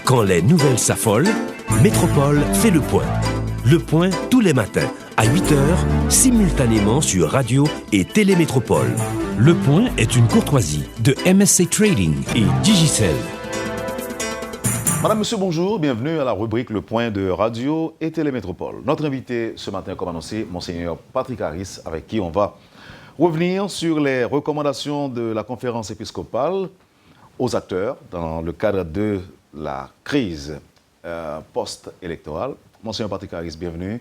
Quand les nouvelles s'affolent, Métropole fait le point. Le point tous les matins, à 8h, simultanément sur Radio et Télémétropole. Le point est une courtoisie de MSC Trading et Digicel. Madame, monsieur, bonjour. Bienvenue à la rubrique Le Point de Radio et Télémétropole. Notre invité ce matin, comme annoncé, Monseigneur Patrick Harris, avec qui on va revenir sur les recommandations de la conférence épiscopale aux acteurs dans le cadre de la crise post-électorale. Monseigneur Patrick Harris, bienvenue.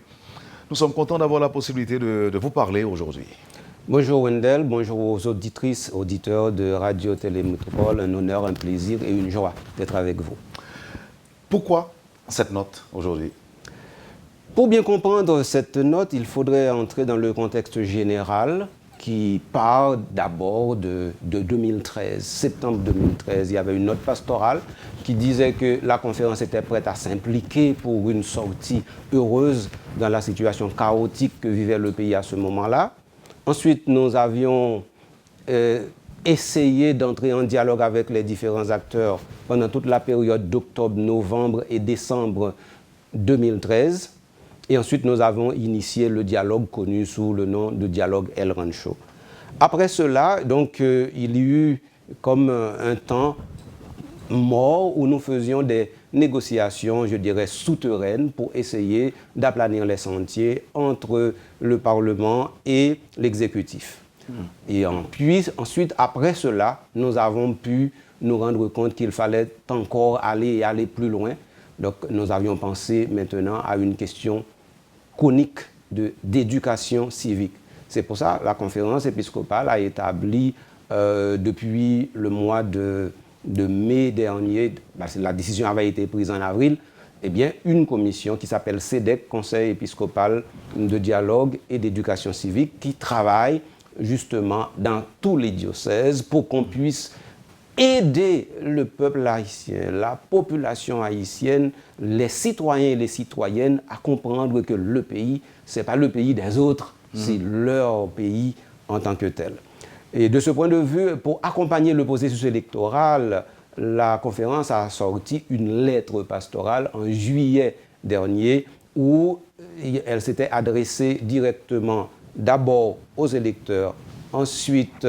Nous sommes contents d'avoir la possibilité de vous parler aujourd'hui. Bonjour Wendell, bonjour aux auditrices, auditeurs de Radio Télémétropole. Un honneur, un plaisir et une joie d'être avec vous. Pourquoi cette note aujourd'hui? Pour bien comprendre cette note, il faudrait entrer dans le contexte général qui part d'abord de 2013. Septembre 2013, il y avait une note pastorale qui disait que la conférence était prête à s'impliquer pour une sortie heureuse dans la situation chaotique que vivait le pays à ce moment-là. Ensuite, nous avions essayé d'entrer en dialogue avec les différents acteurs pendant toute la période d'octobre, novembre et décembre 2013. Et ensuite, nous avons initié le dialogue connu sous le nom de dialogue El Rancho. Après cela, donc, il y eut comme un temps mort où nous faisions des négociations, je dirais, souterraines pour essayer d'aplanir les sentiers entre le Parlement et l'exécutif. Et puis, ensuite, après cela, nous avons pu nous rendre compte qu'il fallait encore aller plus loin. Donc, nous avions pensé maintenant à une question conique d'éducation civique. C'est pour ça que la conférence épiscopale a établi depuis le mois de mai dernier, parce que la décision avait été prise en avril, eh bien, une commission qui s'appelle CEDEC, Conseil épiscopal de dialogue et d'éducation civique, qui travaille justement dans tous les diocèses pour qu'on puisse aider le peuple haïtien, la population haïtienne, les citoyens et les citoyennes à comprendre que le pays, ce n'est pas le pays des autres, c'est leur pays en tant que tel. Et de ce point de vue, pour accompagner le processus électoral, la conférence a sorti une lettre pastorale en juillet dernier où elle s'était adressée directement d'abord aux électeurs, ensuite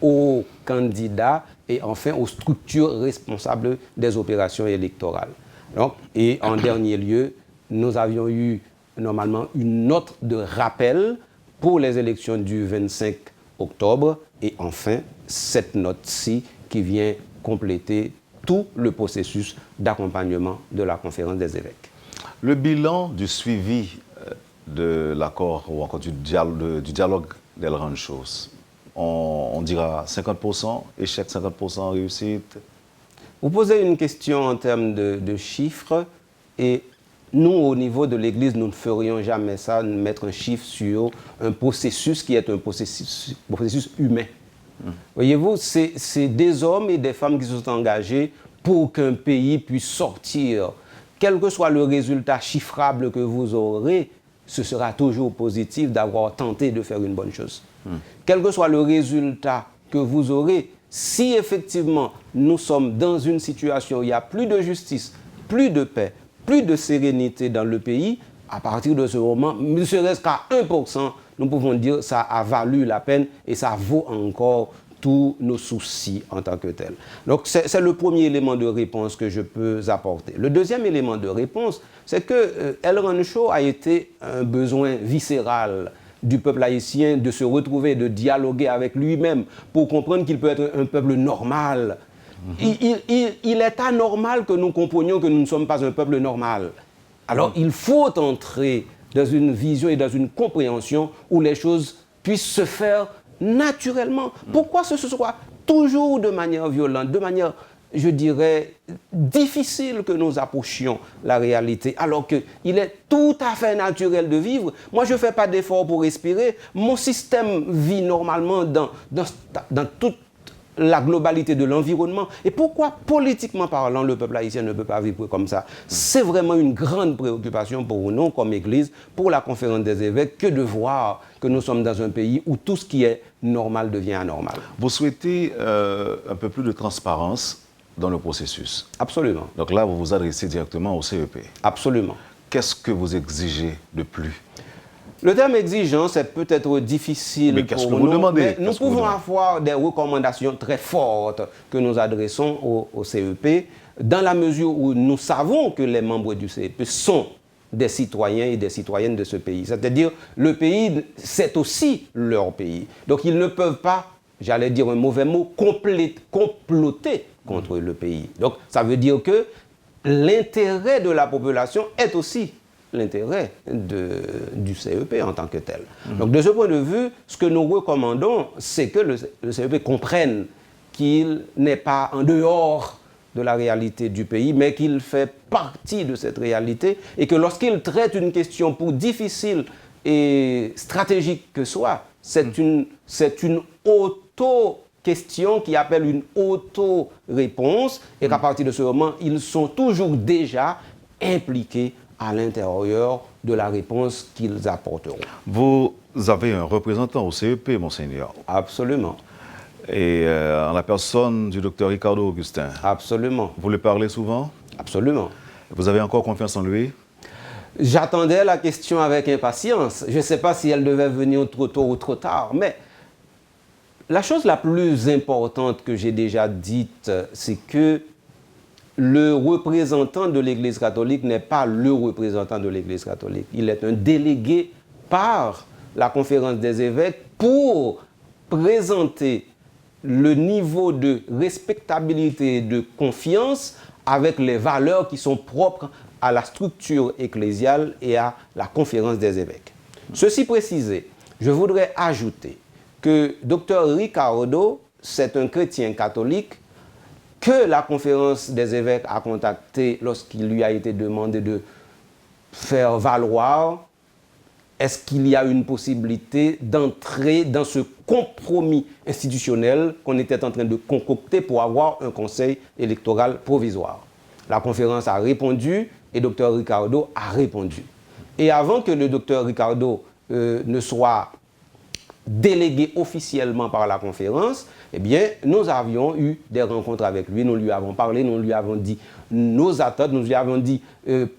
aux candidats et enfin aux structures responsables des opérations électorales. Donc, et en dernier lieu, nous avions eu normalement une note de rappel pour les élections du 25 octobre et enfin cette note-ci qui vient compléter tout le processus d'accompagnement de la conférence des évêques. Le bilan du suivi de l'accord ou encore du dialogue d'El Rancho, on dira 50%, échec 50%, réussite. Vous posez une question en termes de chiffres et nous, au niveau de l'Église, nous ne ferions jamais ça, mettre un chiffre sur un processus qui est un processus humain. Voyez-vous, c'est des hommes et des femmes qui se sont engagés pour qu'un pays puisse sortir. Quel que soit le résultat chiffrable que vous aurez, ce sera toujours positif d'avoir tenté de faire une bonne chose. Quel que soit le résultat que vous aurez, si effectivement nous sommes dans une situation où il n'y a plus de justice, plus de paix, plus de sérénité dans le pays, à partir de ce moment, ne serait-ce qu'à 1%, nous pouvons dire que ça a valu la peine et ça vaut encore tous nos soucis en tant que tel. Donc c'est le premier élément de réponse que je peux apporter. Le deuxième élément de réponse, c'est que El Rancho a été un besoin viscéral du peuple haïtien de se retrouver, de dialoguer avec lui-même pour comprendre qu'il peut être un peuple normal. Il est anormal que nous comprenions que nous ne sommes pas un peuple normal. Alors il faut entrer dans une vision et dans une compréhension où les choses puissent se faire naturellement. Pourquoi ce soit toujours de manière violente, de manière, je dirais, difficile que nous approchions la réalité, alors qu'il est tout à fait naturel de vivre. Moi, je ne fais pas d'effort pour respirer. Mon système vit normalement dans toute la globalité de l'environnement. Et pourquoi, politiquement parlant, le peuple haïtien ne peut pas vivre comme ça? C'est vraiment une grande préoccupation pour nous, comme Église, pour la conférence des évêques, que de voir que nous sommes dans un pays où tout ce qui est normal devient anormal. Vous souhaitez un peu plus de transparence dans le processus. Absolument. Donc là, vous vous adressez directement au CEP. Absolument. Qu'est-ce que vous exigez de plus? Le terme exigence est peut-être difficile mais qu'est-ce pour que vous nous, demandez? mais nous pouvons avoir des recommandations très fortes que nous adressons au CEP, dans la mesure où nous savons que les membres du CEP sont des citoyens et des citoyennes de ce pays. C'est-à-dire, le pays, c'est aussi leur pays. Donc, ils ne peuvent pas, j'allais dire un mauvais mot, comploter contre le pays. Donc, ça veut dire que l'intérêt de la population est aussi l'intérêt du CEP en tant que tel. Donc, de ce point de vue, ce que nous recommandons, c'est que le CEP comprenne qu'il n'est pas en dehors de la réalité du pays, mais qu'il fait partie de cette réalité et que lorsqu'il traite une question pour difficile et stratégique que soit, c'est une auto-question qui appelle une auto-réponse et qu'à partir de ce moment, ils sont toujours déjà impliqués à l'intérieur de la réponse qu'ils apporteront. Vous avez un représentant au CEP, monseigneur. Absolument. Et en la personne du docteur Ricardo Augustin. Absolument. Vous le parlez souvent? Absolument. Vous avez encore confiance en lui? J'attendais la question avec impatience. Je ne sais pas si elle devait venir trop tôt ou trop tard, mais la chose la plus importante que j'ai déjà dite, c'est que le représentant de l'Église catholique n'est pas le représentant de l'Église catholique. Il est un délégué par la conférence des évêques pour présenter le niveau de respectabilité et de confiance avec les valeurs qui sont propres à la structure ecclésiale et à la conférence des évêques. Ceci précisé, je voudrais ajouter que Dr Ricardo, c'est un chrétien catholique que la conférence des évêques a contacté lorsqu'il lui a été demandé de faire valoir est-ce qu'il y a une possibilité d'entrer dans ce compromis institutionnel qu'on était en train de concocter pour avoir un conseil électoral provisoire. La conférence a répondu et Dr Ricardo a répondu. Et avant que le Dr Ricardo ne soit délégué officiellement par la conférence, eh bien, nous avions eu des rencontres avec lui, nous lui avons parlé, nous lui avons dit nos attentes, nous lui avons dit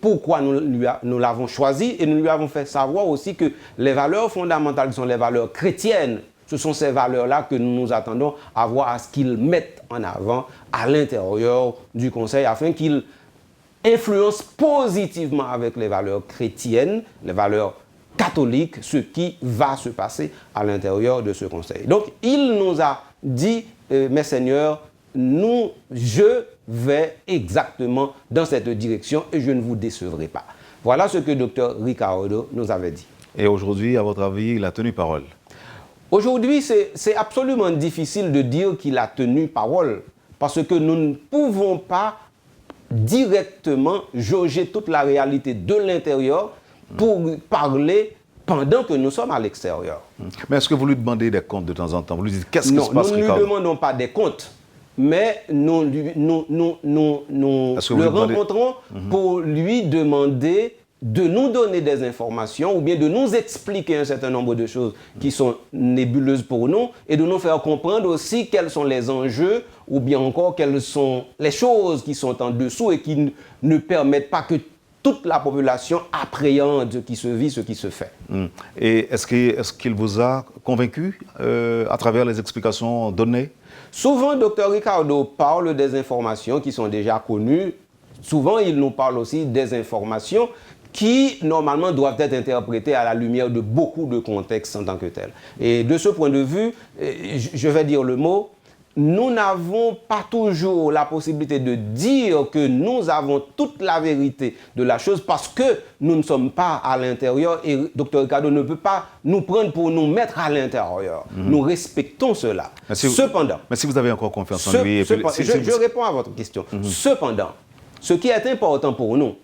pourquoi nous l'avons choisi et nous lui avons fait savoir aussi que les valeurs fondamentales sont les valeurs chrétiennes. Ce sont ces valeurs-là que nous nous attendons à voir à ce qu'ils mettent en avant à l'intérieur du Conseil afin qu'ils influencent positivement avec les valeurs chrétiennes, les valeurs catholiques, ce qui va se passer à l'intérieur de ce Conseil. Donc, il nous a dit, mes seigneurs, je vais exactement dans cette direction et je ne vous décevrai pas. Voilà ce que Dr Ricardo nous avait dit. Et aujourd'hui, à votre avis, il a tenu parole? Aujourd'hui, c'est absolument difficile de dire qu'il a tenu parole parce que nous ne pouvons pas directement jauger toute la réalité de l'intérieur pour parler pendant que nous sommes à l'extérieur. Mais est-ce que vous lui demandez des comptes de temps en temps? Vous lui dites qu'est-ce qui se passe, nous ne lui demandons pas des comptes, mais nous le rencontrons pour lui demander de nous donner des informations ou bien de nous expliquer un certain nombre de choses qui sont nébuleuses pour nous et de nous faire comprendre aussi quels sont les enjeux ou bien encore quelles sont les choses qui sont en dessous et qui ne permettent pas que toute la population appréhende ce qui se vit, ce qui se fait. Et est-ce qu'il vous a convaincu à travers les explications données? Souvent, Dr Ricardo parle des informations qui sont déjà connues. Souvent, il nous parle aussi des informations qui, normalement, doivent être interprétées à la lumière de beaucoup de contextes en tant que tel. Et de ce point de vue, je vais dire le mot, nous n'avons pas toujours la possibilité de dire que nous avons toute la vérité de la chose parce que nous ne sommes pas à l'intérieur et Dr Ricardo ne peut pas nous prendre pour nous mettre à l'intérieur. Nous respectons cela. Cependant... Mais si vous avez encore confiance en lui... Je réponds à votre question. Cependant, ce qui est important pour nous,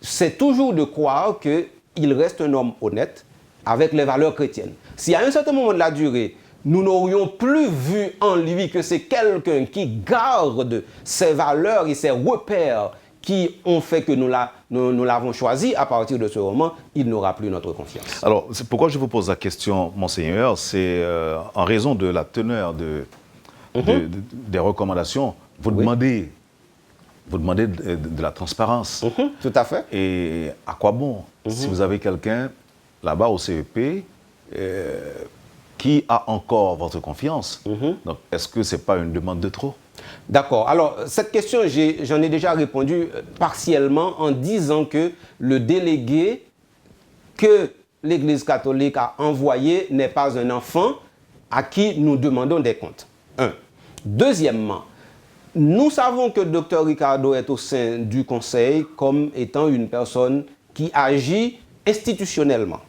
c'est toujours de croire qu'il reste un homme honnête avec les valeurs chrétiennes. Si à un certain moment de la durée, nous n'aurions plus vu en lui que c'est quelqu'un qui garde ses valeurs et ses repères qui ont fait que nous l'avons choisi, à partir de ce moment, il n'aura plus notre confiance. Alors, c'est pourquoi je vous pose la question, monseigneur, c'est en raison de la teneur des recommandations Vous demandez de la transparence. Tout à fait. Et à quoi bon si vous avez quelqu'un là-bas au CEP qui a encore votre confiance? Donc, est-ce que ce n'est pas une demande de trop? D'accord. Alors, cette question, j'en ai déjà répondu partiellement en disant que le délégué que l'Église catholique a envoyé n'est pas un enfant à qui nous demandons des comptes. Un. Deuxièmement, nous savons que le Dr Ricardo est au sein du Conseil comme étant une personne qui agit institutionnellement.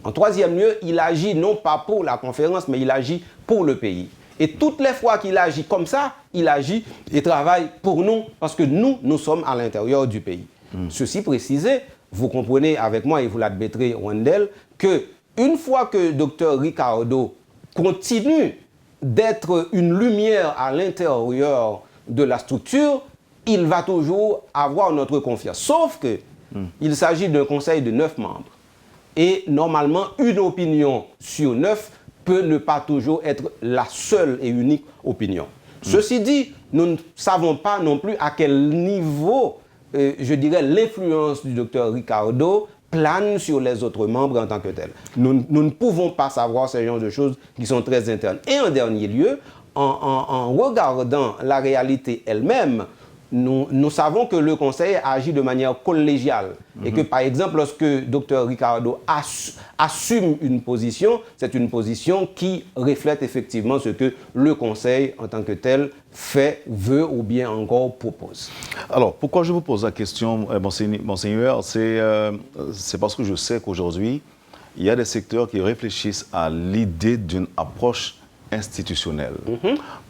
En troisième lieu, il agit non pas pour la conférence, mais il agit pour le pays. Et toutes les fois qu'il agit comme ça, il agit et travaille pour nous, parce que nous sommes à l'intérieur du pays. Ceci précisé, vous comprenez avec moi, et vous l'admettrez, Wendell, qu'une fois que Dr Ricardo continue d'être une lumière à l'intérieur de la structure, il va toujours avoir notre confiance. Sauf que il s'agit d'un conseil de 9 membres. Et normalement, une opinion sur 9 peut ne pas toujours être la seule et unique opinion. Ceci dit, nous ne savons pas non plus à quel niveau, je dirais, l'influence du docteur Ricardo plane sur les autres membres en tant que tels. Nous ne pouvons pas savoir ce genre de choses qui sont très internes. Et en dernier lieu, en regardant la réalité elle-même, nous savons que le Conseil agit de manière collégiale et que, par exemple, lorsque Dr Ricardo assume une position, c'est une position qui reflète effectivement ce que le Conseil, en tant que tel, fait, veut ou bien encore propose. Alors, pourquoi je vous pose la question, Monseigneur, c'est parce que je sais qu'aujourd'hui, il y a des secteurs qui réfléchissent à l'idée d'une approche institutionnelle.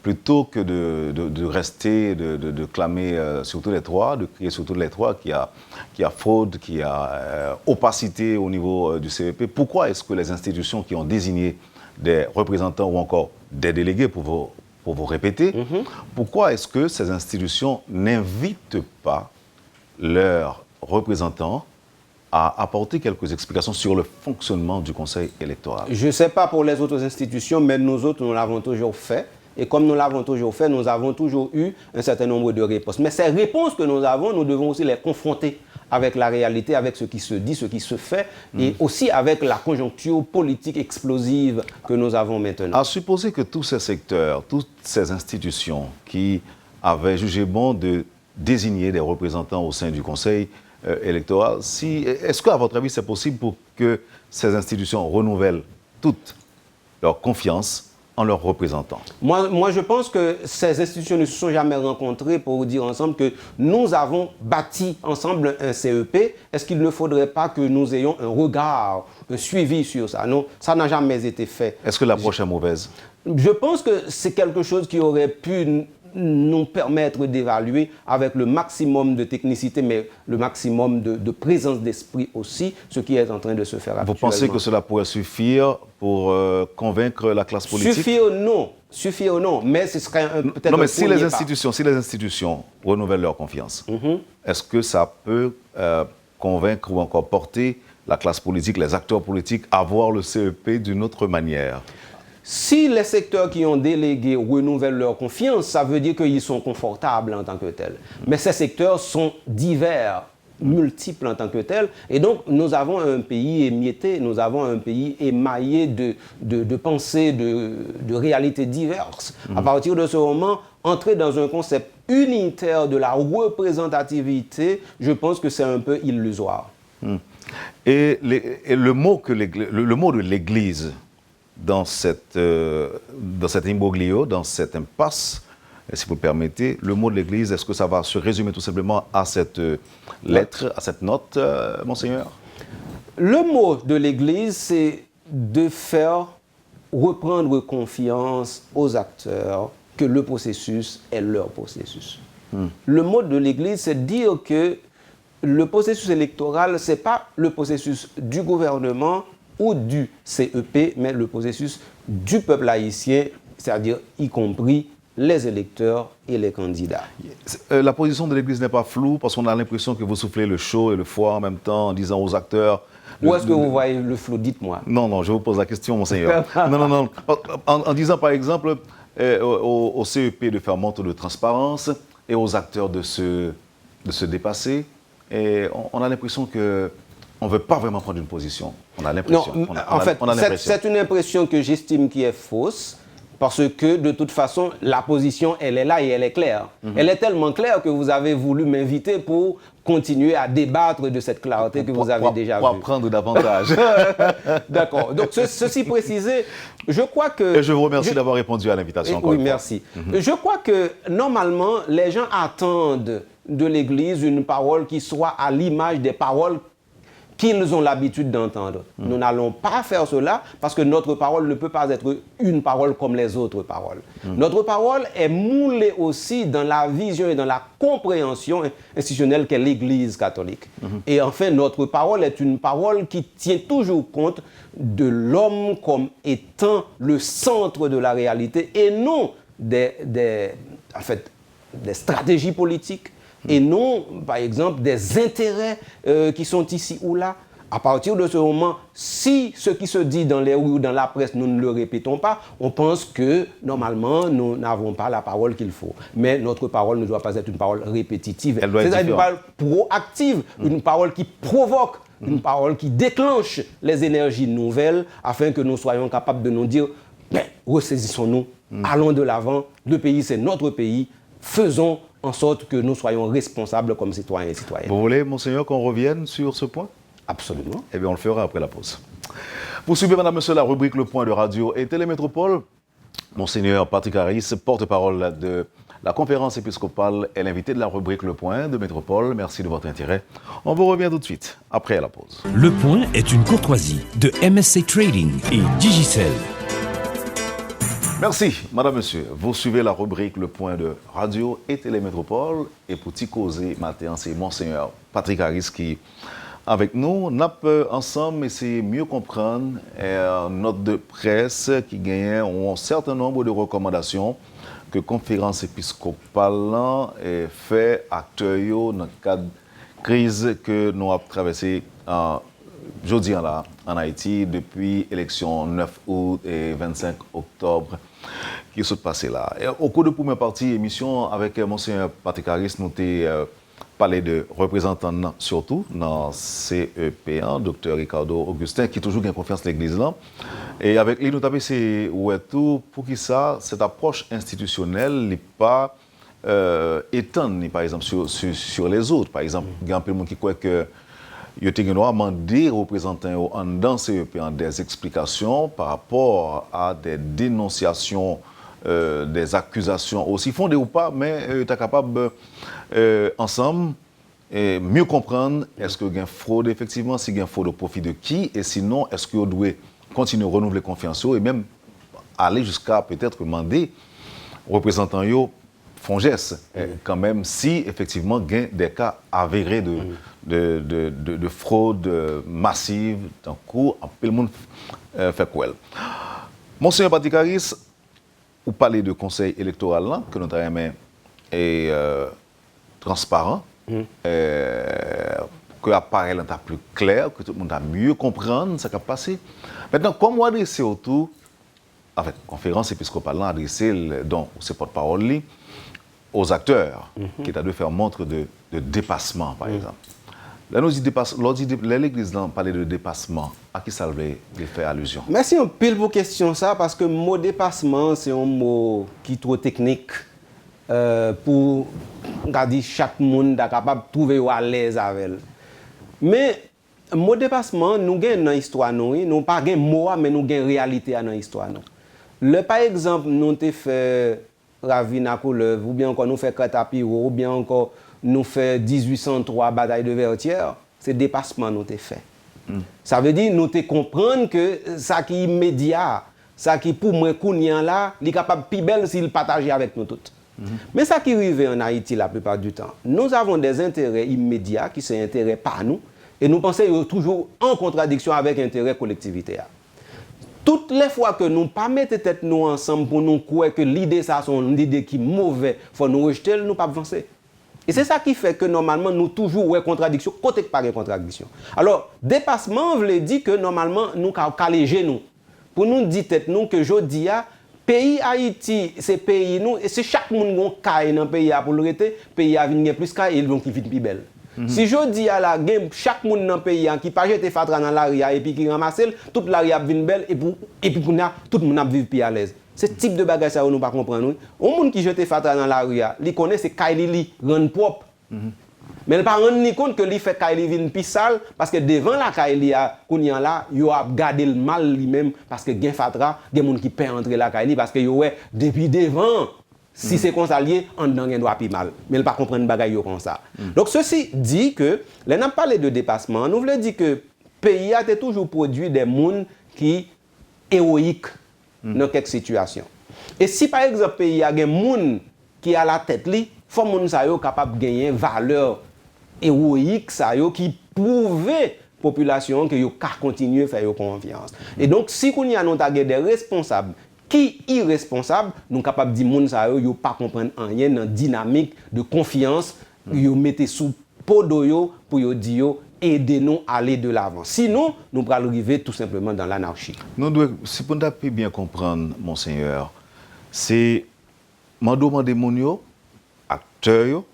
Plutôt que de rester, de clamer sur tous les toits, de crier sur tous les toits qu'il y a fraude, qu'il y a opacité au niveau du CEP. Pourquoi est-ce que les institutions qui ont désigné des représentants ou encore des délégués, pour vous répéter, pourquoi est-ce que ces institutions n'invitent pas leurs représentants à apporter quelques explications sur le fonctionnement du Conseil électoral? Je ne sais pas pour les autres institutions, mais nous autres, nous l'avons toujours fait. Et comme nous l'avons toujours fait, nous avons toujours eu un certain nombre de réponses. Mais ces réponses que nous avons, nous devons aussi les confronter avec la réalité, avec ce qui se dit, ce qui se fait, et aussi avec la conjoncture politique explosive que nous avons maintenant. À supposer que tous ces secteurs, toutes ces institutions qui avaient jugé bon de désigner des représentants au sein du Conseil électoral, est-ce qu'à votre avis, c'est possible pour que ces institutions renouvellent toute leur confiance en leurs représentants? Moi, je pense que ces institutions ne se sont jamais rencontrées pour dire ensemble que nous avons bâti ensemble un CEP. Est-ce qu'il ne faudrait pas que nous ayons un regard, un suivi sur ça? Non, ça n'a jamais été fait. Est-ce que l'approche est mauvaise? Je pense que c'est quelque chose qui aurait pu nous permettre d'évaluer avec le maximum de technicité, mais le maximum de présence d'esprit aussi, ce qui est en train de se faire actuellement. Vous pensez que cela pourrait suffire pour convaincre la classe politique? Suffire non, mais ce serait peut-être... Non, mais si les institutions renouvellent leur confiance, est-ce que ça peut convaincre ou encore porter la classe politique, les acteurs politiques à voir le CEP d'une autre manière? Si les secteurs qui ont délégué renouvellent leur confiance, ça veut dire qu'ils sont confortables en tant que tels. Mais ces secteurs sont divers, multiples en tant que tels. Et donc, nous avons un pays émietté, nous avons un pays émaillé de pensées, de réalités diverses. À partir de ce moment, entrer dans un concept unitaire de la représentativité, je pense que c'est un peu illusoire. Et le mot de l'Église dans cet imbroglio, dans cette impasse, si vous le permettez, le mot de l'Église, est-ce que ça va se résumer tout simplement à cette lettre, à cette note, Monseigneur? Le mot de l'Église, c'est de faire reprendre confiance aux acteurs que le processus est leur processus. Le mot de l'Église, c'est dire que le processus électoral, ce n'est pas le processus du gouvernement ou du CEP, mais le processus du peuple haïtien, c'est-à-dire y compris les électeurs et les candidats. La position de l'Église n'est pas floue parce qu'on a l'impression que vous soufflez le chaud et le froid en même temps en disant aux acteurs... Où est-ce que vous voyez le flou? Dites-moi. Non, je vous pose la question, Monseigneur. Non. En disant par exemple, au CEP de faire montre de transparence et aux acteurs de se dépasser. Et on a l'impression qu'on ne veut pas vraiment prendre une position. On a l'impression. Non, en fait, c'est une impression que j'estime qui est fausse. Parce que, de toute façon, la position, elle est là et elle est claire. Elle est tellement claire que vous avez voulu m'inviter pour continuer à débattre de cette clarté que vous avez déjà vue. Pour apprendre davantage. D'accord. Donc, ceci précisé, je crois que... Et je vous remercie d'avoir répondu à l'invitation. Oui, merci. Je crois que, normalement, les gens attendent de l'Église une parole qui soit à l'image des paroles qu'ils ont l'habitude d'entendre. Nous n'allons pas faire cela parce que notre parole ne peut pas être une parole comme les autres paroles. Notre parole est moulée aussi dans la vision et dans la compréhension institutionnelle qu'est l'Église catholique. Et enfin, notre parole est une parole qui tient toujours compte de l'homme comme étant le centre de la réalité et non des stratégies politiques. Et non, par exemple, des intérêts qui sont ici ou là. À partir de ce moment, si ce qui se dit dans les rues ou dans la presse, nous ne le répétons pas, on pense que, normalement, nous n'avons pas la parole qu'il faut. Mais notre parole ne doit pas être une parole répétitive. Elle doit être une parole proactive, une parole qui provoque, une parole qui déclenche les énergies nouvelles, afin que nous soyons capables de nous dire, ressaisissons-nous, allons de l'avant, le pays c'est notre pays, faisons en sorte que nous soyons responsables comme citoyens et citoyennes. Vous voulez, Monseigneur, qu'on revienne sur ce point? Absolument. Eh bien, on le fera après la pause. Vous suivez, Madame, Monsieur, la rubrique Le Point de Radio et Télémétropole. Monseigneur Patrick Harris, porte-parole de la conférence épiscopale, est l'invité de la rubrique Le Point de Métropole. Merci de votre intérêt. On vous revient tout de suite, après la pause. Le Point est une courtoisie de MSC Trading et Digicel. Merci, Madame, Monsieur. Vous suivez la rubrique Le Point de Radio et Télémétropole. Et pour t'y causer matin, c'est Monseigneur Patrick Harris qui avec nous. Nous ensemble essayer de mieux comprendre note de presse qui gagne un certain nombre de recommandations que la conférence épiscopale fait acteurs dans le cadre de crise que nous avons traversée aujourd'hui en Haïti depuis l'élection 9 août et 25 octobre qui sont passés là. Et au cours de la première partie émission avec Monseigneur Patrick Harris, nous avons parlé de représentants surtout dans CEP1, Dr Ricardo Augustin, qui toujours gagne confiance dans l'Église là. Et avec lui, nous avons essayé tout pour que cette approche institutionnelle n'est pas étendue, par exemple, sur les autres. Par exemple, il y a un peu de monde qui croit que il y a demandé aux représentants dans CEP1 des explications par rapport à des dénonciations, des accusations, aussi fondées ou pas, mais tu es capable ensemble mieux comprendre est-ce qu'il y a une fraude effectivement, s'il y a une fraude au profit de qui, et sinon est-ce qu'on doit continuer à renouveler confiance et même aller jusqu'à peut-être demander aux représentants font geste, quand même, si effectivement il y a des cas avérés de fraude massive, d'un coup, tout le monde fait quoi. Monseigneur Patrick Harris, vous parlez de conseil électoral là, que notre aimé est transparent, que l'appareil est plus clair, que tout le monde a mieux comprendre ce qui a passé. Maintenant, comment adresser autour, en fait, conférence épiscopale adresser donc ses porte-parole aux acteurs qui ont dû faire montre de dépassement, par exemple. Là, nous l'Église parlait de dépassement. À qui ça veut faire allusion? Merci un pile pour question ça, parce que le mot dépassement, c'est un mot qui est trop technique pour que chaque monde soit capable de trouver à l'aise avec. Mais le mot dépassement, nous avons dans l'histoire, nous n'avons pas de mot, mais nous avons une réalité dans l'histoire. Par exemple, nous avons fait Ravina Couleuvre, ou bien encore nous fait Kratapiro, ou bien encore nous fait 1803 bataille de Vertières, c'est dépassement nous avons fait. Ça veut dire nous te comprendre que ça qui est immédiat, ça qui pour moi kounyan là, il est capable plus belle s'il partage avec nous toutes. Mais ça qui arrive en Haïti la plupart du temps, nous avons des intérêts immédiats qui sont intérêts par nous et nous pensons toujours en contradiction avec l'intérêt collectivité. Toutes les fois que nous ne pas mettre tête nous ensemble pour nous croire que l'idée ça sont une idée qui est mauvaise, faut nous rejeter, nous pas avancer. Et c'est ça qui fait que normalement nous toujours ouais contradiction côté par contradiction. Alors dépassement veut dire que normalement nous alléger nous pour nous dire tête nous que jodi a pays Haïti, c'est pays nous, et c'est chaque monde qui a dans le pays pour le rester, pays a vient plus qu'à et donc qui vit plus belle. Si je dis à la game, chaque monde dans le pays qui pas jeter fatra dans l'aria et puis qui ramasse, toute l'aria vient belle et puis tout le monde vit plus à l'aise. Ce type de bagage ça nous pas comprendre. Un monde qui jette fatra dans l'aria, il connaît c'est Kaili rend propre. Mais il ne pas rendre compte que lui fait Kaili vin plus sale parce que devant la Kaili kounya là, yo a gardé le mal lui-même parce que gen fatra, gen monde qui perd entrer la Kaili parce que yo ouais depuis devant si c'est comme ça lié, on n'en doit plus mal. Mais il pas comprendre bagay yo comme ça. Donc ceci dit que là n'a parlé de dépassement, nous voulons dire que pays a toujours produit des monde qui héroïques dans quelques situations. Et si par exemple pays a des monde qui a la tête li, faut monde ça yo capable gagner valeur héroïque ça yo qui prouve population que yo ka continuer faire yo confiance. Et donc si qu'on y a des responsables qui irresponsable, nous capables de dire moun sa yo pas comprendre rien dans dynamique de confiance, yo mettez sous podo yo pour yo dire aidez-nous à aller de l'avant. Sinon, nous allons arriver tout simplement dans l'anarchie. Nous devons, si vous avez bien comprendre, monseigneur, c'est demander moun yo, acteurs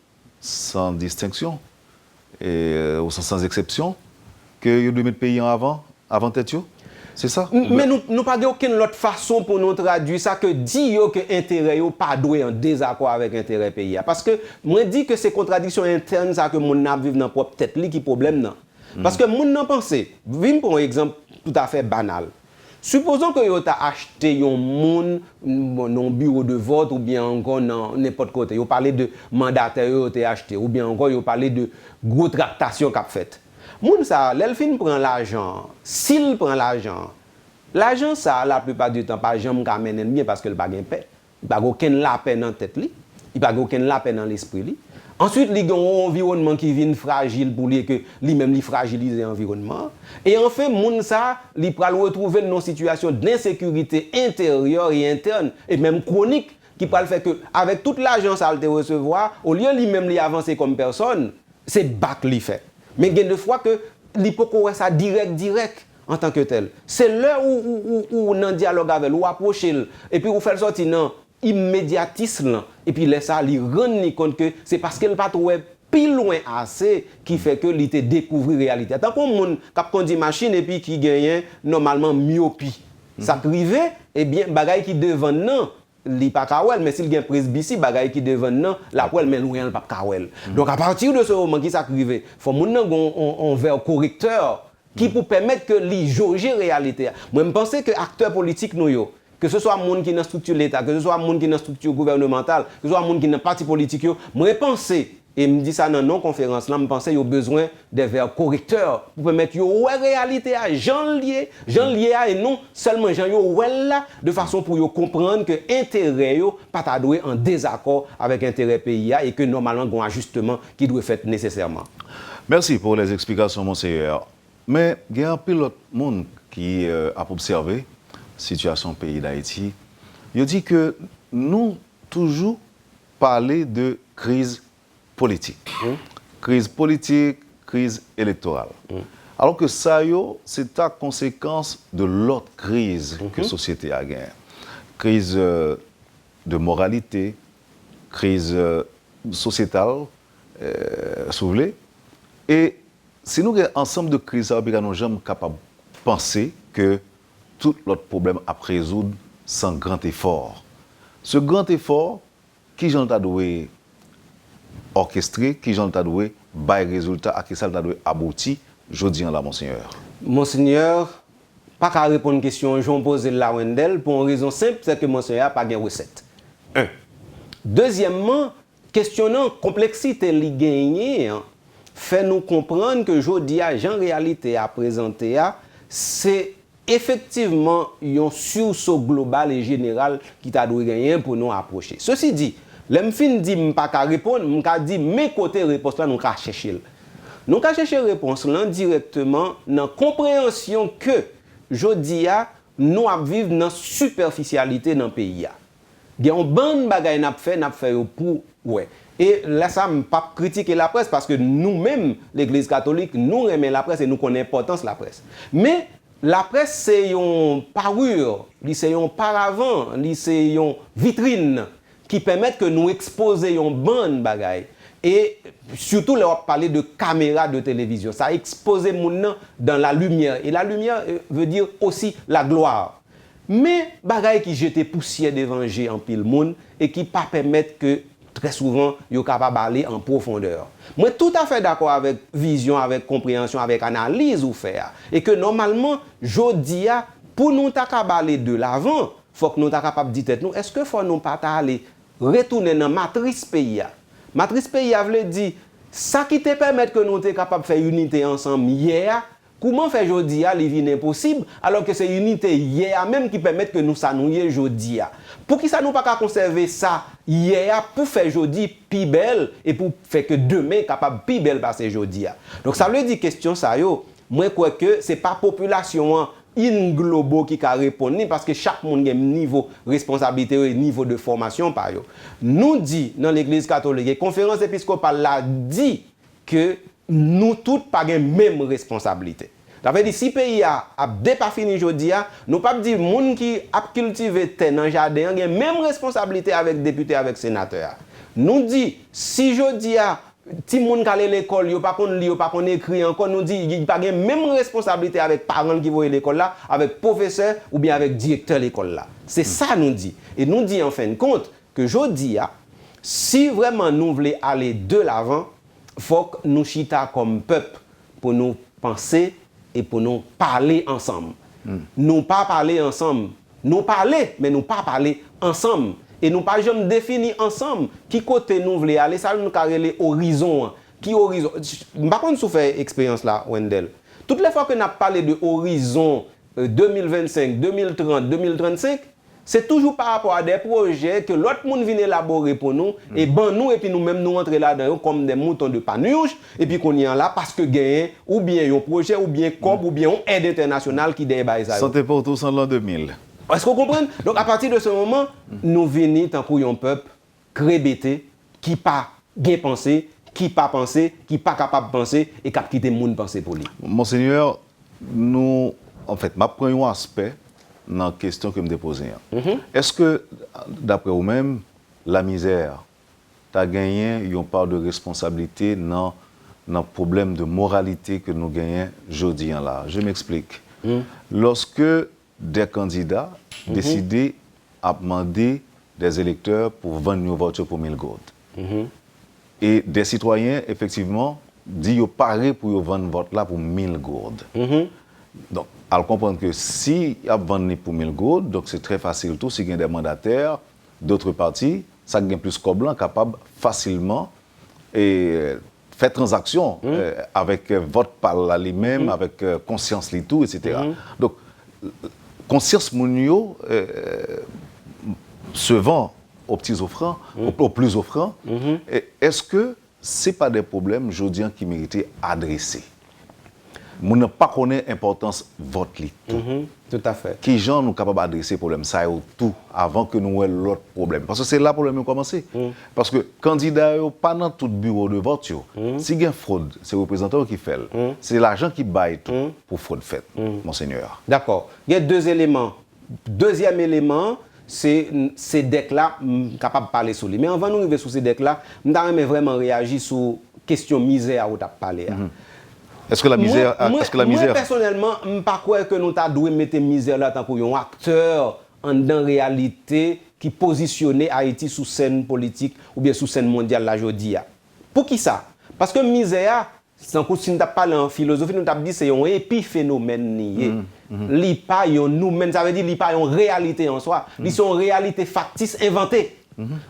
sans distinction et sans exception, que vous devez mettre le pays en avant tête yo. C'est ça? Mais nous n'avons pas aucune autre façon pour nous traduire ça que dire que l'intérêt n'est pas doué en désaccord avec l'intérêt pays. Parce que moi je dis que c'est contradiction interne ça que mon n'a vivre dans propre tête qui problème non. Parce que mon n'a pensé, vim pour un exemple tout à fait banal. Supposons que vous avez acheté un monde dans bureau de vote ou bien encore dans n'importe côté. Vous parlez de mandataire vous avez acheté ou bien encore vous parlez de gros tractations qu'a fait. Moun ça, l'elfine prend l'argent. S'il prend l'argent ça, la plupart du temps, pas jamais qu'amène bien parce que le pas gain paix. Il pas aucun la paix dans tête li, il pas aucun la paix dans l'esprit li. Ensuite, il y a un environnement qui vient fragile pour lui que lui-même il fragilise l'environnement. Et enfin, moun ça, il peut le retrouver dans une situation d'insécurité intérieure et interne et même chronique qui peut le faire que avec toute l'argent ça le recevoir, au lieu lui-même lui avancer comme personne, c'est bac li fait. Mais il y a des fois que l'hypocrisie ça direct en tant que tel. C'est là où on dialogue avec lui, ou approcher et puis vous faites sortir dans immédiatisme et puis laisse ça lui rendre compte que c'est parce qu'elle pas trouvé plus loin assez qui fait que il te découvrir réalité. Tant qu'on monde qui conduit machine et puis qui gagne normalement myopie. Ça privé et bien bagaille qui devant non li pa kawel mais s'il gen presbytie bagay qui devant non la poêle mais loin pas kawel. Donc à partir de ce moment qui ça privé faut moun nan on vers correcteur qui pour permettre que li jauger réalité. Moi me penser que acteurs politiques nous yo que ce soit moun qui dans structure l'état que ce soit moun qui dans structure gouvernementale que ce soit moun qui dans parti politique yo moi penser et me dit ça dans non conférence là me penser yo besoin des vers correcteurs pour permettre yo ouais réalité à Jean lié et non seulement Jean yo ouais là de façon pour yo comprendre que intérêt yo pas ta doué en désaccord avec intérêt pays et que normalement un ajustement qui doit être nécessairement. Merci pour les explications monseigneur. Mais il y a un pilote monde qui a observé la situation pays d'Haïti. Il dit que nous toujours parler de crise politique. Crise politique, crise électorale. Alors que ça, c'est la conséquence de l'autre crise que la société a gagnée. Crise de moralité, crise sociétale, si vous voulez. Et si nous avons un ensemble de crises, nous sommes jamais capables de penser que tout l'autre problème à résoudre sans grand effort. Ce grand effort, qui j'en ai doué orchestré, qui j'en ai doué bail résultat, à qui ça a doué abouti, je dis en là, monseigneur. Monseigneur, pas qu'à répondre à une question, je pose la Wendel pour une raison simple, c'est que monseigneur n'a pas de recette. Un. Deuxièmement, questionnant complexité li gagné, fait nous comprendre que jodi a en réalité à présenter c'est effectivement un sursaut global et général qui t'a dû gagner pour nous approcher. Ceci dit, l'em fin dit m'pa ka répondre, m'ka dit mes côtés réponse là nous ka chercher. Nous ka chercher réponse là directement dans compréhension que jodi a nous a vivre dans superficialité dans pays a. Il y a un bon bagay n'a fait pour ouais. Et là, ça ne pas critiquer la presse parce que nous-mêmes, l'Église catholique, nous aimons la presse et nous connaissons l'importance de la presse. Mais la presse c'est une parure, c'est un paravent, c'est une vitrine qui permettent que nous exposions une bonne bagaille. Et surtout, on parler de caméra de télévision. Ça expose les gens dans la lumière. Et la lumière veut dire aussi la gloire. Mais bagaille qui jette poussière d'évangile en pile monde et qui pas permettre que très souvent, ils sont capables d'aller en profondeur. Moi, tout à fait d'accord avec vision, avec compréhension, avec analyse ou faire. Et que normalement, je dis, pour nous aller de l'avant, il faut que nous soyons capables de dire, est-ce que faut nous pas aller retourner dans la matrice pays? Matrice pays veut dire, ça qui te permet que nous soyons capables de faire unité ensemble hier, comment faire aujourd'hui à l'évine impossible, alors que c'est unité hier même qui permet que nous s'annouions aujourd'hui. Pour qui ça nous pas conserver ça hier pour faire aujourd'hui plus belle et pour faire que demain capable plus belle passer aujourd'hui. Donc ça veut dire question ça yo, moi crois que c'est pas population in globo qui a répondu parce que chaque monde a un niveau de responsabilité et niveau de formation par yo. Nous dit dans l'église catholique, la conférence épiscopale l'a dit que nous tous pas la même responsabilité. Ça veut dire si le pays a pas fini aujourd'hui, nous pas dire gens qui a cultivé terre dans le jardin ont la même responsabilité avec député, avec sénateur. Nous dit si aujourd'hui si moun qui allé l'école, yo pas kon li, yo pas kon écrit encore, nous dit il pas la même responsabilité avec parents qui vont à l'école là, avec professeur ou bien avec directeur l'école là. C'est ça nous dit. Et nous dit en fin de compte que aujourd'hui si vraiment nous voulons aller de l'avant, faut que nous chita comme peuple pour nous penser et pour nous parler ensemble. Nous pas parler ensemble. Nous parler, mais nous pas parler ensemble. Et nous pas jamais définir ensemble qui côté nous voulons aller. Ça nous carrer horizon. Qui horizon? Par contre, nous fait expérience là, Wendell. Toutes les fois que nous avons parlé de horizon 2025, 2030, 2035, c'est toujours par rapport à des projets que l'autre monde vient élaborer pour nous, et nous, et puis nous-mêmes nous entrer là-dedans comme des moutons de panurge, et puis qu'on y est là parce que gagne, ou bien un projet, ou bien COP, ou bien une aide internationale qui débat ça. Santé pour tous en l'an 2000. Est-ce qu'on comprend? Donc à partir de ce moment, nous venons tant qu'on peuple crébété, qui pas bien pensé, qui pas pensé, qui pas capable de penser, et qui a quitté le monde penser pour lui. Monseigneur, nous, en fait, ma premier aspect, dans la question que je me pose. Est-ce que, d'après vous-même, la misère a gagné une part de responsabilité dans le problème de moralité que nous gagnons aujourd'hui là? Je m'explique. Lorsque des candidats décident à demander des électeurs pour vendre une voiture pour 1000 gourdes, et des citoyens, effectivement, disent qu'ils parlent pour vendre vote là pour 1000 gourdes. Donc, à comprendre que si il y a vendu pour 1000 gourdes, donc c'est très facile tout. Si il y a des mandataires d'autres partis, ça gagne plus qu'au blanc, capable facilement et faire transaction avec vote par là lui-même, avec conscience li tout, etc. Donc, conscience mounio se vend aux petits offrants, aux plus offrants. Est-ce que ce n'est pas des problèmes, je dis, qui méritaient adresser? Nous n'avons pas connu l'importance de vote. Tout à fait. Qui gens nous capables d'adresser le problème ça tout avant que nous ayons l'autre problème. Parce que c'est là le problème qui commence. Parce que candidat pas dans tout bureau de vote. Si il y a fraude, c'est le représentant qui fait. C'est l'agent qui baille tout pour fraude faite, monseigneur. D'accord. Il y a deux éléments. Deuxième élément, c'est ces decks-là, capable de parler sur lui. Mais avant de nous arriver sur ces decks-là, nous avons vraiment réagi sur la question misère où tu as parlé. Est-ce que la misère... Moi, personnellement, je ne crois pas que nous devons mettre misère là tant qu'un acteur en réalité qui positionne Haïti sous scène politique ou bien sous scène mondiale la aujourd'hui. Pour qui ça? Parce que misère, sans que si nous parlé en philosophie, nous avons dit que c'est un épiphénomène. Li pas yon nous-mêmes, ça veut dire li pas une réalité en soi. Li sont une réalité factice inventée.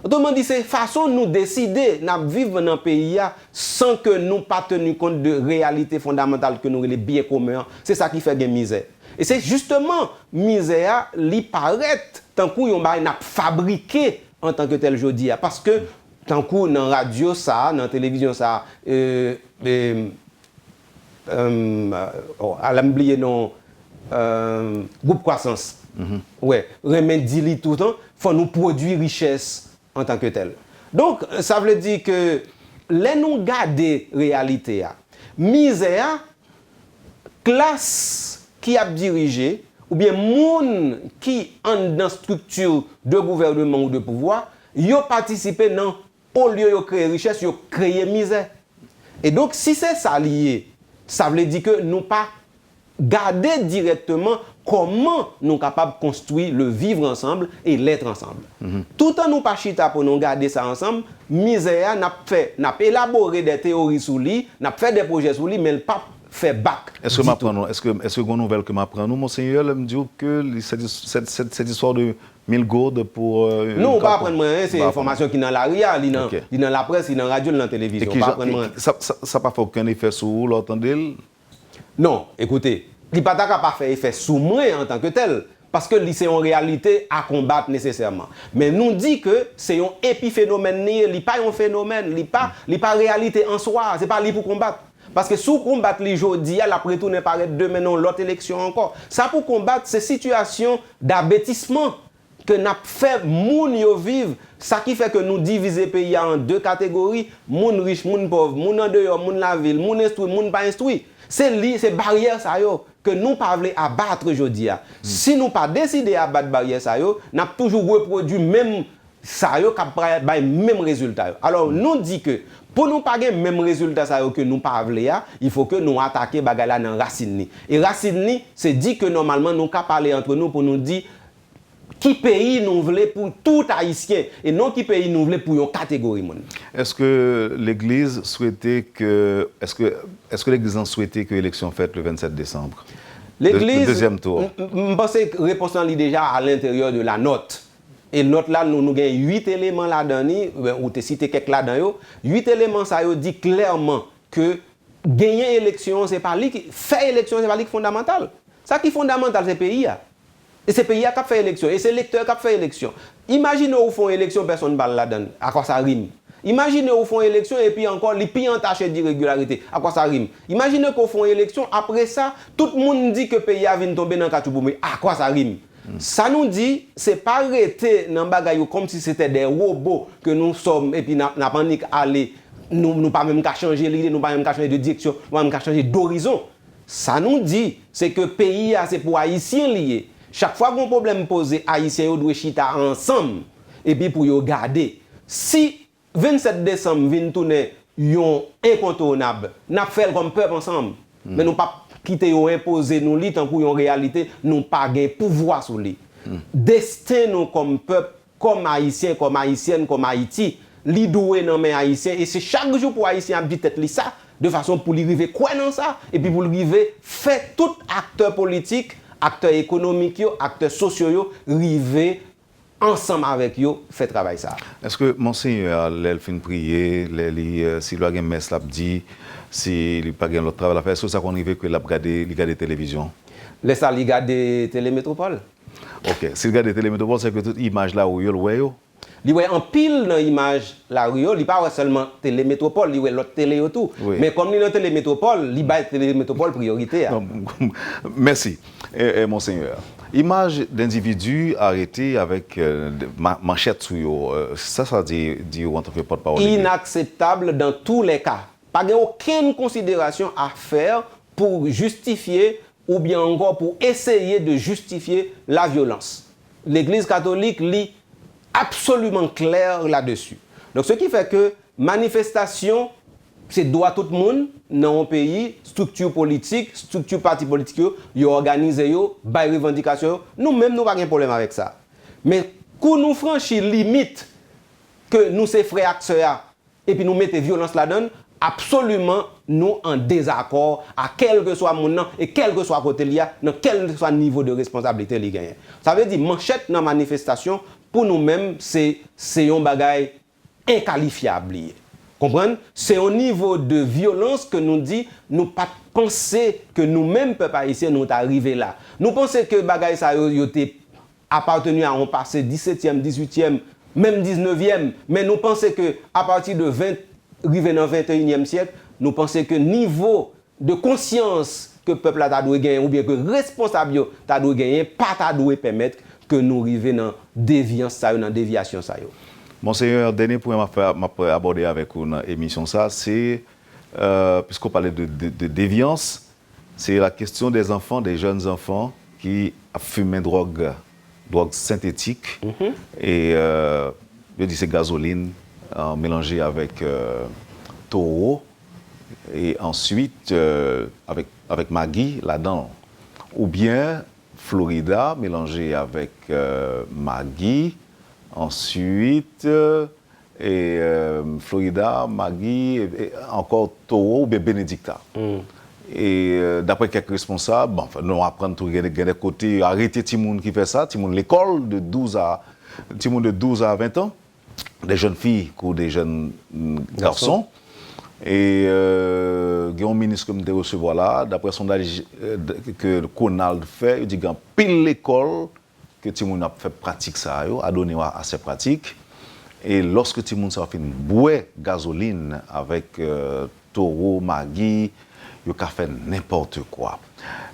Autrement dit, c'est façon nous décider de vivre dans un pays sans que nous pas tenu compte de réalité fondamentale que nous les biens communs. C'est ça qui fait des misère. Et c'est justement misère li paraît tant qu'on yon ba n'a fabriqué en tant que tel jodi parce que tant qu'on dans radio ça, dans télévision ça à l'oublier non groupe croissance. Ouais, remédier li tout le temps, faut nous produire richesse en tant que tel. Donc ça veut dire que les nous garder réalité misère classe qui a dirigé, ou bien moun qui en dans structure de gouvernement ou de pouvoir, yo participé dans au lieu de créer richesse, yo créer misère. Et donc si c'est ça lié, ça veut dire que nous pas garder directement comment nous sommes capables de construire le vivre ensemble et l'être ensemble. Tout en nous pas chita pour nous garder ça ensemble, misère n'a élaboré des théories sur lui, n'a fait des projets sur lui, mais pas fait bac. Est-ce que une nouvelle que m'apprend nous, monseigneur, me dit que cette histoire de 1000 gourdes pour... non, on ne va pas apprendre rien, c'est information qui est dans la RIA, qui est dans la presse, qui est dans la radio, dans la télévision. Ça n'a pas fait aucun effet sur vous, l'entendez? Non, écoutez, l'IPATA n'a pas fait effet sur moi en tant que tel, parce que c'est en réalité à combattre nécessairement. Mais nous dit que c'est un épiphénomène, il n'est pas un phénomène, il n'est pas réalité en soi, ce n'est pas lui pour combattre. Parce que sous combattre les aujourd'hui, après tout, n'est pas demain, non, l'autre élection encore. Ça pour combattre ces situations d'abêtissement que n'a fait moun yo vivre, ça qui fait que nous divisons le pays en deux catégories, moun riche, moun pauvre, moun en dehors, moun la ville, moun instruit, moun pas instruit. C'est barrière ça yo que nous pas voulons abattre aujourd'hui. Si nous pas décidé à abattre barrière ça yo, n'a toujours reproduit même ça yo cap même résultat. Alors nous dit que pour nous pas gagner même résultat ça yo que nous pas voulons, il faut que nous attaquer bagala dans racine ni. Et racine ni, c'est dit que normalement nous cap parler entre nous pour nous dire qui pays nous voulons pour tout haïtien et non qui pays nous voulons pour une catégorie. Est-ce que l'Église souhaitait que l'Église en souhaitait que l'élection faite le 27 décembre? L'Église, le deuxième tour. Je pense que la réponse est déjà à l'intérieur de la note. Et note là, nous avons 8 éléments là-dedans, ou tu cité quelques là-dedans. 8 éléments, ça dit clairement que gagner élection, c'est pas lui qui fait élection, c'est pas lui qui est fondamental. Ça qui est fondamental, c'est le pays. Et c'est le pays qui a fait élection, et c'est l'électeur qui a fait élection. Imaginez où font élection, personne ne parle là-dedans. À quoi ça rime? Imaginez où font élection, et puis encore, les pays entachés d'irrégularité. À quoi ça rime? Imaginez qu'on font élection, après ça, tout le monde dit que le pays a venu tomber dans le cachou. Mais à quoi ça rime? Ça nous dit, c'est pas arrêter dans bagaille comme si c'était des robots que nous sommes, et puis n'a pas aller, nous pas même qu'à changer l'idée, nous pas même qu'à changer de direction, nous pas même qu'à changer d'horizon. Ça nous dit, c'est que le pays, c'est pour Haïtiens liés. Chaque fois qu'on problème posé, Haïtiens doivent chita ensemble et puis pour yo garder. Si 27 décembre vient tourner yon incontournable, n'a fait comme peuple ensemble. Mais nous pas quitter yo imposer nous li tant pour yon réalité, nous pas gain pouvoir sur lui. Destin nous comme peuple, comme haïtien, comme haïtienne, comme Haïti, li doué dans mes haïtiens et c'est chaque jour pour haïtien dit tête li ça de façon pour lui river quoi dans ça et puis pour lui river fait tout acteur politique, acteurs économiques, acteurs sociaux, river ensemble avec eux, fait travail ça. Est-ce que monseigneur, l'elfine prier, si il a une messe l'a dit, si il n'a pas l'autre travail à faire, est-ce que ça qu'on arrive que l'a regarder télévision? Laisse ça regarder Télémétropole. OK, si il regarde Télémétropole, c'est que toute image là où il voit il voit en pile dans l'image la rue, il pas seulement Télémétropole, il voit l'autre télé autour. Oui. Mais comme il est dans Télémétropole, il va Télémétropole priorité. Merci, monseigneur. Image d'individus arrêtés avec manchette sur eux, ça dit en tant que porte-parole. Inacceptable dans tous les cas. Pas aucune considération à faire pour justifier ou bien encore pour essayer de justifier la violence. L'Église catholique lit absolument clair là-dessus. Donc ce qui fait que manifestation, c'est droit tout le monde dans un pays, structure politique, structure parti politique, ils organisent, ils bail revendication. Nous-mêmes, nous n'avons pas de problème avec ça. Mais quand nous franchissons limite que nous sommes frères acteurs et puis nous mettons violence là-dedans, absolument nous en désaccord à quel que soit mon nom et quel que soit côté lié, dans quel que soit le niveau de responsabilité li gagne. Ça veut dire manchette dans manifestation pour nous-mêmes c'est un bagage inqualifiable. Comprenez? C'est au niveau de violence que nous dit nous pas penser que nous-mêmes peuple haïtien nous arrivé là. Nous pensons que bagage ça yo appartenu à un passé 17e, 18e, même 19e, mais nous pensons que à partir de 20 arrivé dans le 21e siècle, nous pensons que niveau de conscience que le peuple a dû gagner, ou bien que responsable a dû gagner, pas dû permettre que nous arrivions dans déviance, dans déviation. Monseigneur, dernier point que je vais aborder avec vous dans l'émission, c'est, puisqu'on parlait de déviance, c'est la question des enfants, des jeunes enfants qui fument drogue synthétique. Et je dis c'est gasoline mélangée avec taureau. Et ensuite, avec Maggi là-dedans. Ou bien Florida mélangée avec Maggi. Ensuite, Florida, Maggi, et encore Taureau ou bien Benedicta. Et d'après quelques responsables, bon, enfin, nous apprendre tout, il y a des côtés, arrêter Timoun qui fait ça, Timoun l'école de 12 à 20 ans, des jeunes filles ou des jeunes garçons. Et il y a un ministre que je recevoir là, d'après son sondage que Conald fait, il dit qu'il y a pile l'école que Timoun a fait pratique ça, a donné à ces pratiques. Et lorsque Timoun a fait une bouée gasoline avec Taureau, Maggi, il a fait n'importe quoi.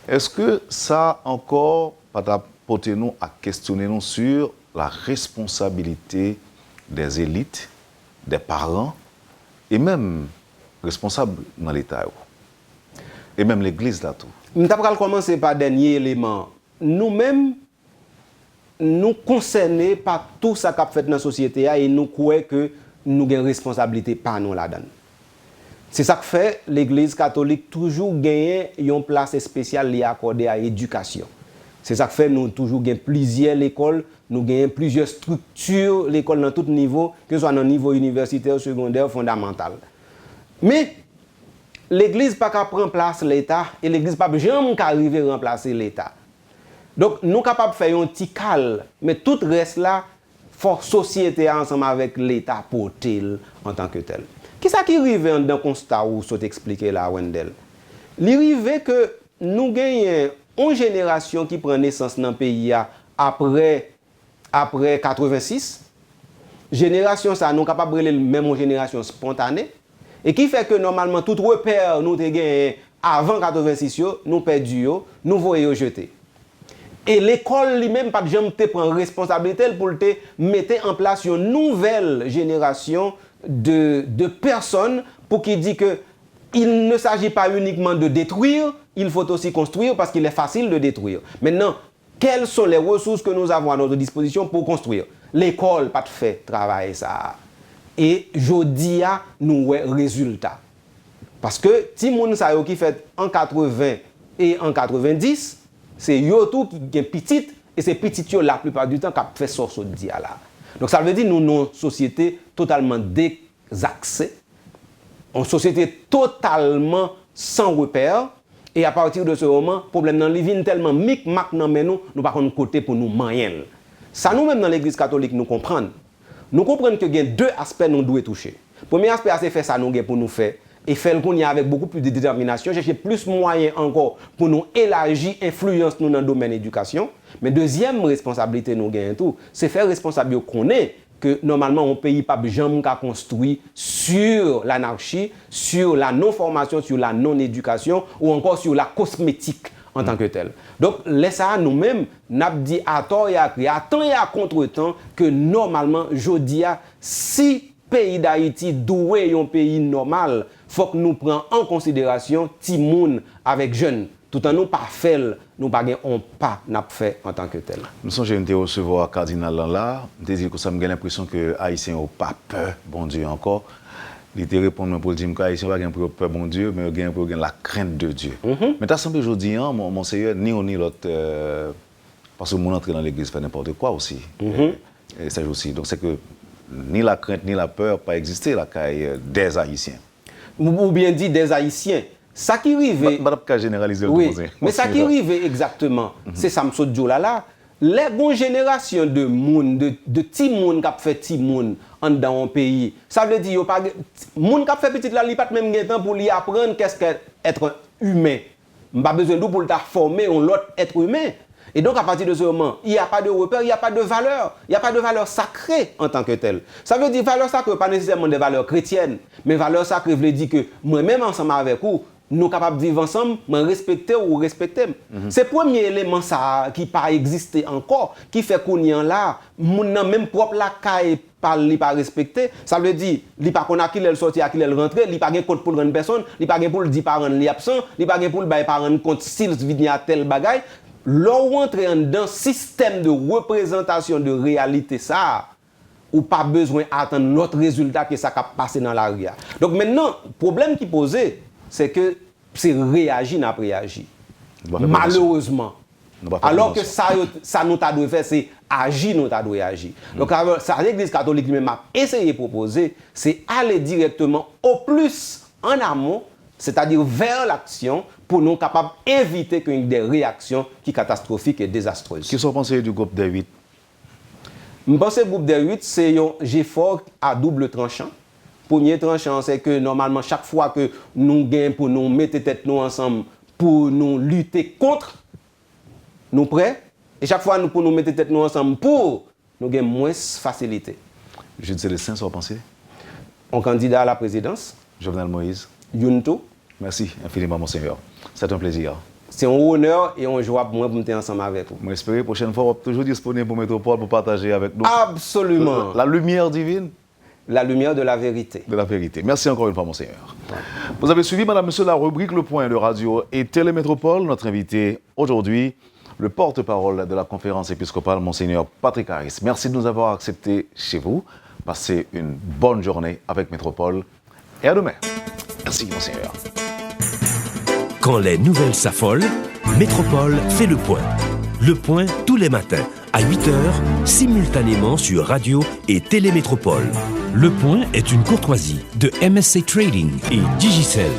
Est-ce que ça encore va porter nous à questionner nous sur la responsabilité des élites, des parents et même responsables dans l'État et même l'Église là tout? Nous allons commencer par le dernier élément. Nous-mêmes, nous concernés par tout ça qu'a fait dans la société et nous croyons que nous avons une responsabilité par nous là-dedans. C'est ça que fait l'Église catholique toujours gagner une place spéciale liée accordée à l'éducation. C'est ça que fait nous toujours gagner plusieurs écoles, nous gagnons plusieurs structures, l'école dans tout niveau, que ce soit dans le niveau universitaire, secondaire, fondamental. Mais l'Église pas qu'à prendre place l'État et l'Église pas jamais arriver à remplacer l'État. Donc nous sommes capables de faire un petit calme, mais tout reste là, force société ensemble avec l'État porter en tant que tel. Qu'est-ce qui arrive dans le constat où ça t'expliquer là, Wendell? Il arrive que nous gagnons une génération qui prend naissance dans le pays après 86. Génération ça, nous sommes capables de même une génération spontanée. Et qui fait que normalement, tout repère nous avons gagné avant 86, nous perdons, nous voyons jeter. Et l'école lui-même, pas de jamais prendre responsabilité pour mettre en place une nouvelle génération de personnes pour qui dit que il ne s'agit pas uniquement de détruire, il faut aussi construire parce qu'il est facile de détruire. Maintenant, quelles sont les ressources que nous avons à notre disposition pour construire? L'école pas de fait travailler ça. Et jodi a nous résultat. Parce que ti moun sa yo qui fait en 80 et en 90, c'est yo tout qui est petit et c'est petit yo la plupart du temps qui fait sorte dia là. Donc ça veut dire nous une société totalement désaxée, une société totalement sans repère et à partir de ce moment, problème dans li vinn tellement micmac nan men nous pas contre côté pour nous manyen. Ça nous même dans l'église catholique nous comprendre. Nous comprenons que il y a deux aspects nous devons toucher. Premier aspect, c'est faire ça nous pour nous faire et faire qu'on y avec beaucoup plus de détermination, chercher plus de moyens encore pour nous élargir influence nous dans le domaine de l'éducation. Mais deuxième responsabilité nous gagnons tout, c'est faire responsable qu'on est que normalement un pays pas jamais construit sur l'anarchie, sur la non-formation, sur la non-éducation ou encore sur la cosmétique en tant que tel. Donc, laisse ça nous-mêmes, n'a dit à tort et à crier, à temps et à contre-temps que normalement, jodi a, si pays d'Haïti doué un pays normal, faut que nous prenions en considération Timoun avec jeunes. Tout en nous pas fait, nous pas on pas n'a fait en tant que tel. Nous sommes j'ai recevoir cardinal là, désir que ça me donne l'impression que haïtien ont pas peur, bon Dieu encore. Il te répond pour dire que haïtien pas peur bon Dieu, mais gain pour la crainte de Dieu. Mais t'as semblé aujourd'hui mon Seigneur ni on ni l'autre parce que mon entrer dans l'église fait n'importe quoi aussi. Et ça aussi. Donc c'est que ni la crainte ni la peur pas exister la caille des haïtiens. Ou bien dit des haïtiens. Ça qui arrive. Pas généraliser le oui, mais ça qui arrive exactement, c'est ça me saute là. Les bonnes générations de moun, de petits moun qui fait petit moun dans un pays. Ça veut dire pas moun qui fait petit là, il pas même temps pour lui apprendre qu'est-ce qu'être humain. Pas besoin de pour le former un autre être humain. Et donc à partir de ce moment, il n'y a pas de repère, il n'y a pas de valeur, il n'y a pas de valeur sacrée en tant que telle. Ça veut dire valeur sacrée pas nécessairement des valeurs chrétiennes, mais valeur sacrée veut dire que moi-même ensemble avec vous nous sommes capables de vivre ensemble, mais respecter ou respecter. C'est le premier élément ça, qui n'a pas existé encore, qui fait qu'on y en là, même propre la caille, il pas respecté. Ça veut dire, il pas qu'on a qui elle sorti, à qui elle rentre, il pas de compte pour une personne, il pas pour le dire parent li absent, il pas pour le bail parent compte s'il vient à tel bagage. L'on rentre dans un système de représentation de réalité ça, ou pas besoin d'attendre l'autre résultat que ça a passé dans la rue. Donc maintenant, le problème qui posé, c'est que c'est réagir, n'a pas réagi. Malheureusement. Alors que ça nous a dû faire, c'est agir, nous a dû agir. Donc, ça, l'Église catholique même a essayé de proposer, c'est aller directement au plus en amont, c'est-à-dire vers l'action, pour nous capables d'éviter qu'il y ait des réactions qui sont catastrophiques et désastreuses. Qu'est-ce que vous pensez du groupe des 8? Je pense que le groupe des 8, c'est un effort à double tranchant. Premier tranchant, c'est que normalement, chaque fois que nous gagnons pour nous mettre tête nous ensemble, pour nous lutter contre, nous prêts. Et chaque fois pour nous mettre tête nous ensemble, pour nous gagner moins facilité. Jules Célestin, ça vous pensez? Un candidat à la présidence. Jovenel Moïse. Yunto. Merci infiniment, monseigneur. C'est un plaisir. C'est un honneur et un joie pour moi pour être ensemble avec vous. J'espère que la prochaine fois, vous êtes toujours disponible pour Métropole pour partager avec nous. Absolument. La lumière divine. La lumière de la vérité. De la vérité. Merci encore une fois, monseigneur. Ouais. Vous avez suivi, madame, monsieur, la rubrique Le Point de Radio et Télémétropole. Notre invité aujourd'hui, le porte-parole de la conférence épiscopale, monseigneur Patrick Harris. Merci de nous avoir acceptés chez vous. Passez une bonne journée avec Métropole et à demain. Merci, monseigneur. Quand les nouvelles s'affolent, Métropole fait le point. Le point tous les matins à 8h, simultanément sur Radio et Télémétropole. Le point est une courtoisie de MSC Trading et Digicel.